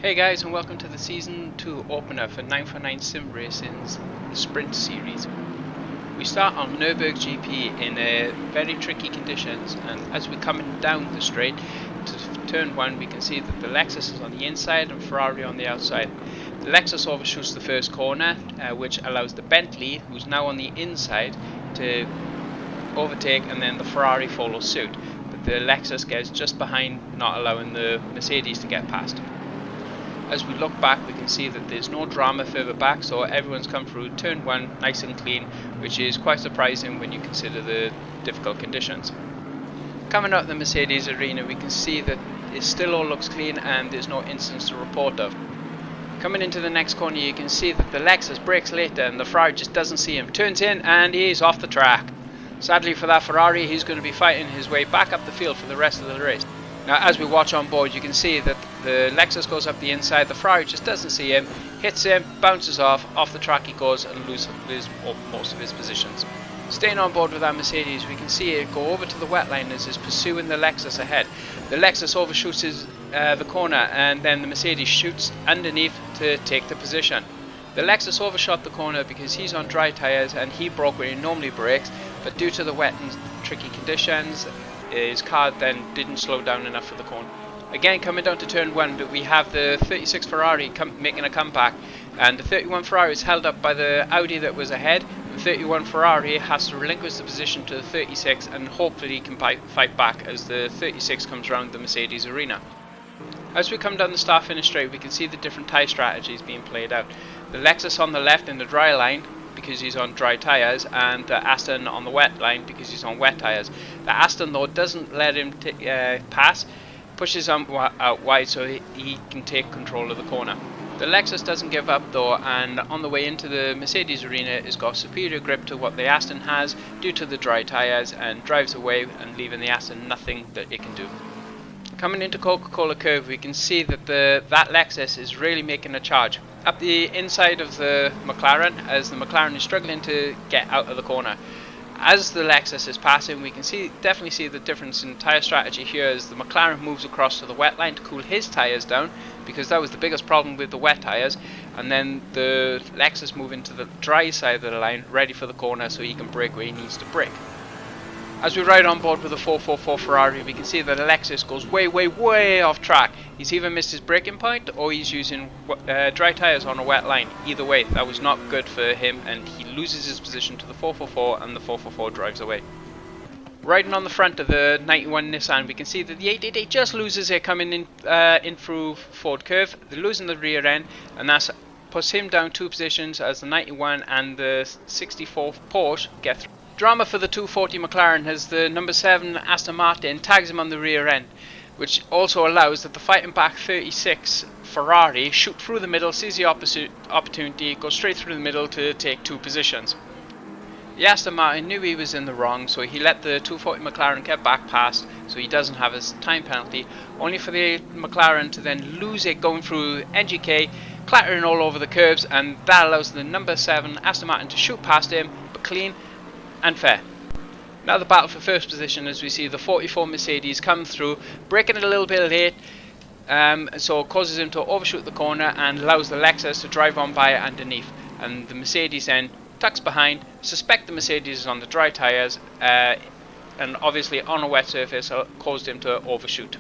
Hey guys, and welcome to the Season 2 opener for 949 Sim Racing's Sprint Series. We start on Nürburgring GP in very tricky conditions, and as we're coming down the straight to turn 1 we can see that the Lexus is on the inside and Ferrari on the outside. The Lexus overshoots the first corner, which allows the Bentley, who's now on the inside, to overtake, and then the Ferrari follows suit. But the Lexus gets just behind, not allowing the Mercedes to get past. As we look back, we can see that there's no drama further back, so everyone's come through turn 1 nice and clean, which is quite surprising when you consider the difficult conditions. Coming out of the Mercedes arena, we can see that it still all looks clean and there's no incidents to report of. Coming into the next corner, you can see that the Lexus brakes later and the Ferrari just doesn't see him, turns in and he's off the track. Sadly for that Ferrari, he's going to be fighting his way back up the field for the rest of the race. Now as we watch on board, you can see that the Lexus goes up the inside, the Ferrari just doesn't see him, hits him, bounces off the track he goes and loses most of his positions. Staying on board with our Mercedes, we can see it go over to the wet line as it's pursuing the Lexus ahead. The Lexus overshoots the corner and then the Mercedes shoots underneath to take the position. The Lexus overshot the corner because he's on dry tyres and he broke where he normally brakes, but due to the wet and tricky conditions, his car then didn't slow down enough for the corner. Again, coming down to turn 1, but we have the 36 Ferrari making a comeback, and the 31 Ferrari is held up by the Audi that was ahead. The 31 Ferrari has to relinquish the position to the 36 and hopefully can fight back as the 36 comes round the Mercedes arena. As we come down the start-finish straight, we can see the different tyre strategies being played out. The Lexus on the left in the dry line because he's on dry tyres, and the Aston on the wet line because he's on wet tyres. The Aston though doesn't let him pass, pushes him out wide so he can take control of the corner. The Lexus doesn't give up though, and on the way into the Mercedes arena has got superior grip to what the Aston has due to the dry tyres, and drives away and leaving the Aston nothing that it can do. Coming into Coca-Cola Curve, we can see that that Lexus is really making a charge up the inside of the McLaren, as the McLaren is struggling to get out of the corner. As the Lexus is passing, we can definitely see the difference in tyre strategy here as the McLaren moves across to the wet line to cool his tyres down, because that was the biggest problem with the wet tyres, and then the Lexus move into the dry side of the line ready for the corner so he can brake where he needs to brake. As we ride on board with the 444 Ferrari, we can see that Lexus goes way off track. He's either missed his braking point or he's using dry tyres on a wet line. Either way, that was not good for him and he loses his position to the 444 and the 444 drives away. Riding on the front of the 91 Nissan, we can see that the 888 just loses it coming in through Ford Curve. They're losing the rear end, and that puts him down 2 positions as the 91 and the 64 Porsche get through. Drama for the 240 McLaren as the number 7 Aston Martin tags him on the rear end, which also allows that the fighting back 36 Ferrari shoot through the middle, sees the opportunity, goes straight through the middle to take 2 positions. The Aston Martin knew he was in the wrong, so he let the 240 McLaren get back past, so he doesn't have his time penalty, only for the McLaren to then lose it going through NGK, clattering all over the curves, and that allows the number 7 Aston Martin to shoot past him, but clean and fair. Now the battle for first position, as we see the 44 Mercedes come through, braking it a little bit late, so it causes him to overshoot the corner and allows the Lexus to drive on by underneath, and the Mercedes then tucks behind, suspect the Mercedes is on the dry tyres, and obviously on a wet surface caused him to overshoot.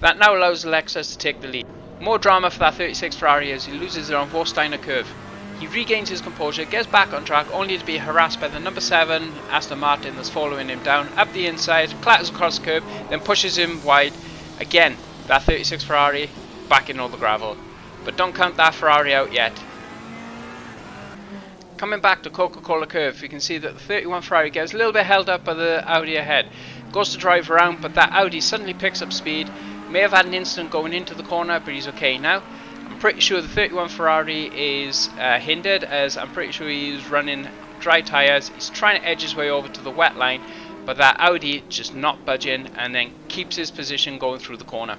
That now allows the Lexus to take the lead. More drama for that 36 Ferrari as he loses it on Vorsteiner Curve. He regains his composure, gets back on track, only to be harassed by the number 7 Aston Martin that's following him down, up the inside, clatters across the curb, then pushes him wide. Again, that 36 Ferrari back in all the gravel. But don't count that Ferrari out yet. Coming back to Coca-Cola Curve, you can see that the 31 Ferrari gets a little bit held up by the Audi ahead. Goes to drive around, but that Audi suddenly picks up speed. May have had an incident going into the corner, but he's okay now. I'm pretty sure the 31 Ferrari is hindered, as I'm pretty sure he's running dry tyres. He's trying to edge his way over to the wet line, but that Audi just not budging and then keeps his position going through the corner.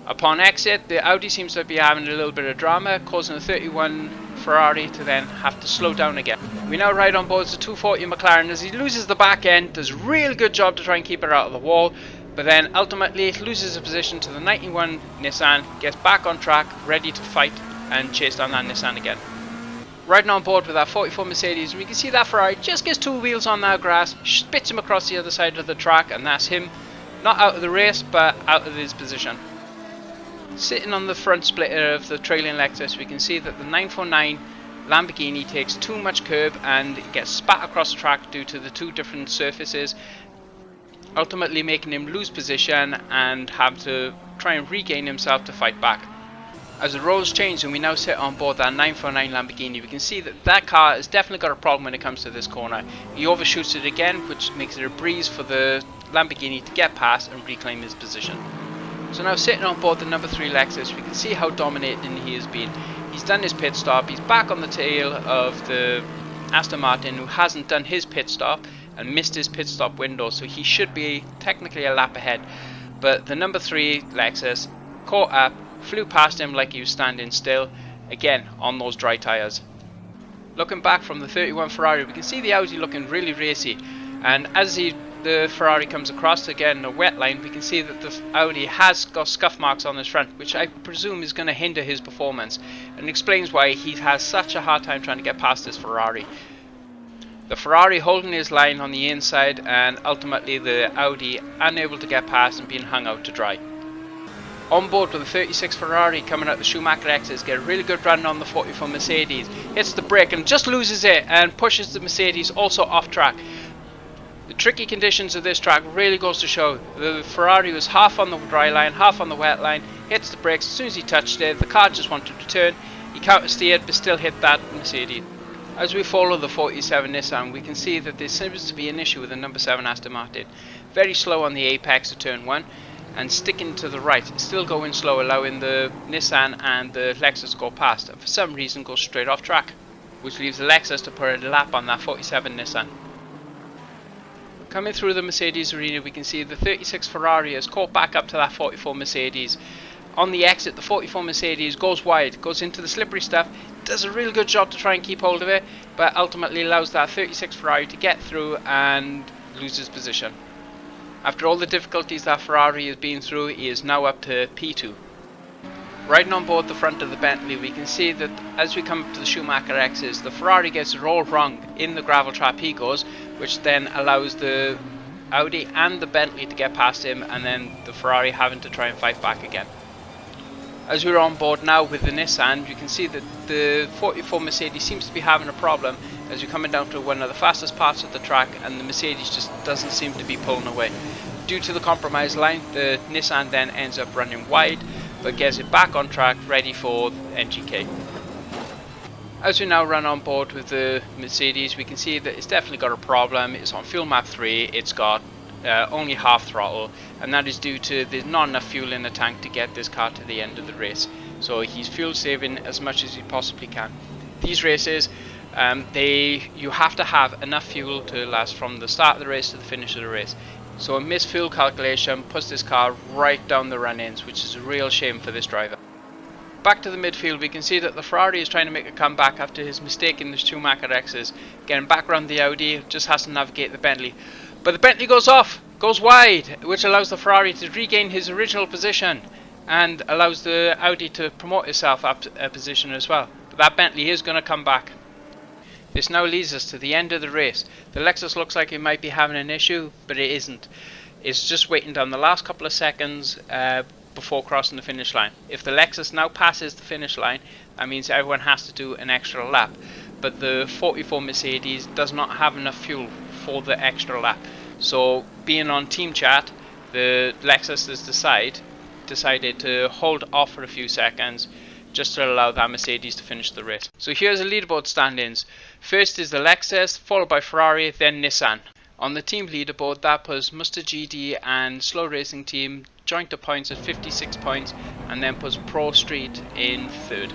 Upon exit, the Audi seems to be having a little bit of drama, causing the 31 Ferrari to then have to slow down again. We now ride on board the 240 McLaren as he loses the back end, does a real good job to try and keep it out of the wall, but then ultimately loses a position to the 91 Nissan, gets back on track, ready to fight and chase down that Nissan again. Riding on board with that 44 Mercedes, we can see that Ferrari just gets two wheels on that grass, spits him across the other side of the track, and that's him, not out of the race, but out of his position. Sitting on the front splitter of the trailing Lexus, we can see that the 949 Lamborghini takes too much curb and gets spat across the track due to the two different surfaces, ultimately making him lose position and have to try and regain himself to fight back. As the roles change and we now sit on board that 949 Lamborghini, we can see that that car has definitely got a problem when it comes to this corner. He overshoots it again, which makes it a breeze for the Lamborghini to get past and reclaim his position. So now sitting on board the number 3 Lexus, we can see how dominating he has been. He's done his pit stop, he's back on the tail of the Aston Martin who hasn't done his pit stop and missed his pit stop window, so he should be technically a lap ahead. But the number 3 Lexus caught up, flew past him like he was standing still, again on those dry tyres. Looking back from the 31 Ferrari, we can see the Audi looking really racy, and as the Ferrari comes across again a wet line, we can see that the Audi has got scuff marks on his front, which I presume is going to hinder his performance, and explains why he has such a hard time trying to get past this Ferrari. The Ferrari holding his line on the inside, and ultimately the Audi unable to get past and being hung out to dry. On board with the 36 Ferrari coming out the Schumacher X's, get a really good run on the 44 Mercedes, hits the brake and just loses it and pushes the Mercedes also off track. The tricky conditions of this track really goes to show. The Ferrari was half on the dry line, half on the wet line, hits the brakes, as soon as he touched it, the car just wanted to turn, he counter-steered but still hit that Mercedes. As we follow the 47 Nissan, we can see that there seems to be an issue with the number 7 Aston Martin. Very slow on the apex of turn 1. And sticking to the right, still going slow, allowing the Nissan and the Lexus to go past, and for some reason goes straight off track, which leaves the Lexus to put a lap on that 47 Nissan. Coming through the Mercedes arena, we can see the 36 Ferrari has caught back up to that 44 Mercedes. On the exit, the 44 Mercedes goes wide, goes into the slippery stuff, does a real good job to try and keep hold of it, but ultimately allows that 36 Ferrari to get through and loses position. After all the difficulties that Ferrari has been through, he is now up to P2. Riding on board the front of the Bentley, we can see that as we come up to the Schumacher X's, the Ferrari gets it all wrong in the gravel trap he goes, which then allows the Audi and the Bentley to get past him, and then the Ferrari having to try and fight back again. As we're on board now with the Nissan, you can see that the 44 Mercedes seems to be having a problem as you're coming down to one of the fastest parts of the track, and the Mercedes just doesn't seem to be pulling away. Due to the compromised line, the Nissan then ends up running wide, but gets it back on track, ready for NGK. As we now run on board with the Mercedes, we can see that it's definitely got a problem. It's on fuel map 3, it's got only half throttle, and that is due to there's not enough fuel in the tank to get this car to the end of the race. So he's fuel saving as much as he possibly can. These races, you have to have enough fuel to last from the start of the race to the finish of the race. So a missed fuel calculation puts this car right down the run-ins, which is a real shame for this driver. Back to the midfield, we can see that the Ferrari is trying to make a comeback after his mistake in the Schumacher X's. Getting back around the Audi, just has to navigate the Bentley. But the Bentley goes off, goes wide, which allows the Ferrari to regain his original position and allows the Audi to promote itself up a position as well. But that Bentley is going to come back. This now leads us to the end of the race. The Lexus looks like it might be having an issue, but it isn't. It's just waiting down the last couple of seconds before crossing the finish line. If the Lexus now passes the finish line, that means everyone has to do an extra lap. But the 44 Mercedes does not have enough fuel for the extra lap. So being on team chat, the Lexus has decided to hold off for a few seconds just to allow that Mercedes to finish the race. So here's the leaderboard standings. First is the Lexus, followed by Ferrari, then Nissan. On the team leaderboard, that puts Mustard GT and Slow Racing Team joint to points at 56 points, and then puts Pro Street in third.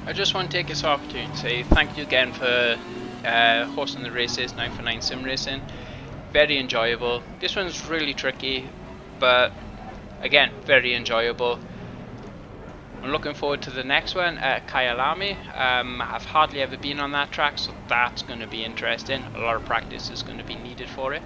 I just want to take this opportunity to say thank you again for hosting the races, 949 Sim Racing. Very enjoyable. This one's really tricky, but again, very enjoyable. I'm looking forward to the next one at Kyalami. I've hardly ever been on that track, so that's going to be interesting. A lot of practice is going to be needed for it.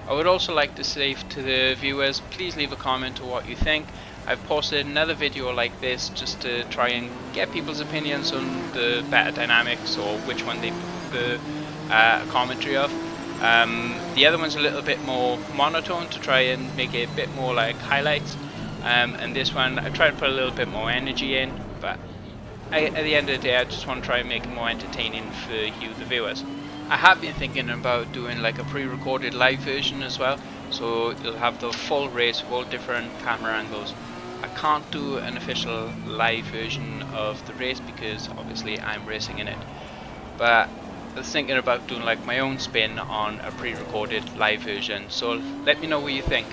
I would also like to say to the viewers, please leave a comment to what you think. I've posted another video like this just to try and get people's opinions on the better dynamics or which one they prefer a commentary of. The other one's a little bit more monotone to try and make it a bit more like highlights, and this one I try to put a little bit more energy in, but at the end of the day I just want to try and make it more entertaining for you, the viewers. I have been thinking about doing like a pre-recorded live version as well, so you'll have the full race with all different camera angles. I can't do an official live version of the race because obviously I'm racing in it, but I was thinking about doing like my own spin on a pre-recorded live version, so let me know what you think.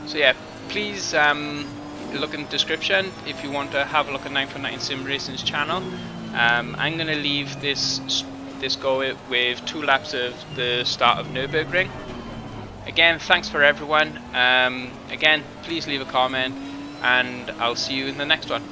So yeah, please look in the description if you want to have a look at 949 Sim Racing's channel. I'm going to leave this go with 2 laps of the start of Nürburgring. Again, thanks for everyone. Again, please leave a comment, and I'll see you in the next one.